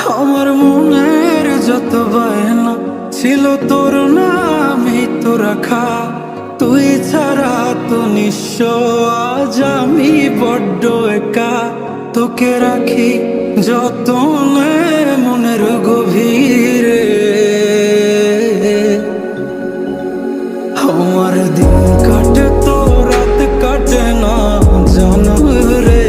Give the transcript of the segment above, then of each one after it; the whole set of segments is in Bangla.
আমার মনের যত বায়না ছিল তোর নামই তো রাখা। তুই ছাড়া তো নিঃস্ব, আজ আমি বড্ড একা। তোকে রাখি যতনে মনের গভীরে। আমার দিন কাটে তো রাত কাটে না জানো রে।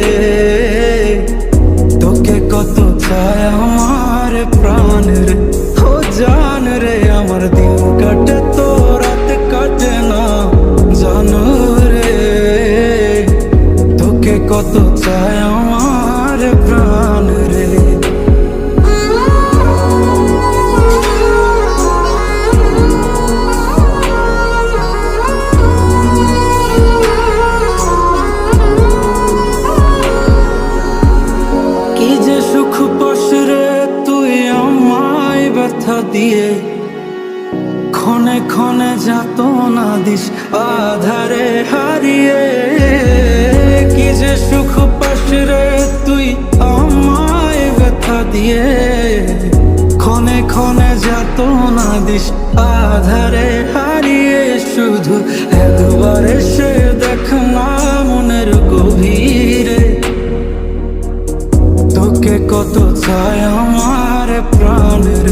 তোকে কত চায় আমার প্রাণ রে, ও জান রে। আমার দিন কাটে তো রাত কাটে না জানো রে। তোকে কত চায় আমার প্রাণ রে। কি যে সুখ পাস রে তুই আমায় ব্যথা দিয়ে, ক্ষণে ক্ষণে যাত না দিস আধারে হারিয়ে। কি যে সুখ পাস রে তুই আমায় ব্যথা দিয়ে, ক্ষণে ক্ষণে যাত না দিস আধারে হারিয়ে। শুধু একবার এসে দেখ না মনের গভীরে। তোকে কত চায় আমার প্রাণের,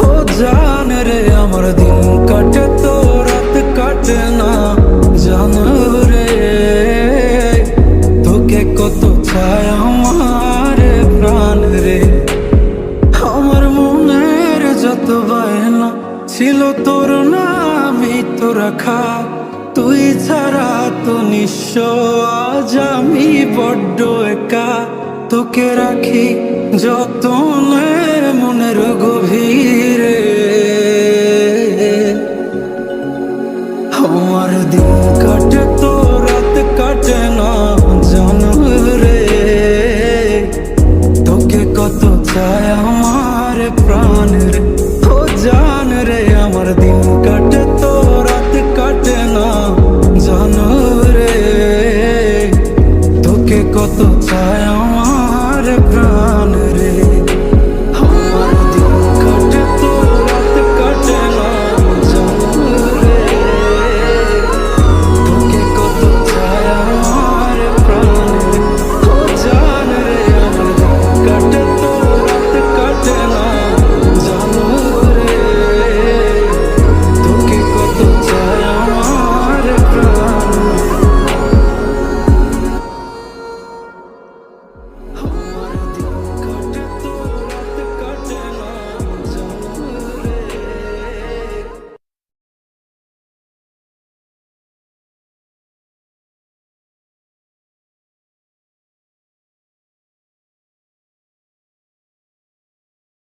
ও জান রে। আমার দিন কাটে তো রাত কাটে না জানো রে। তোকে কত চায় আমার প্রাণ রে। আমার মনের যত বায়না ছিল তোর নামই তো রাখা। তুই ছাড়া তো নিঃস্ব, আজ আমি বড্ড একা। তোকে রাখি যতনে মনের গভীরে। আমার দিন কাটে তো রাত কাটে না জানো রে। তোকে কত চায় আমার প্রাণ রে, ও জান রে। আমার দিন কাটে তো রাত কাটে না জানো রে। তোকে কত চায়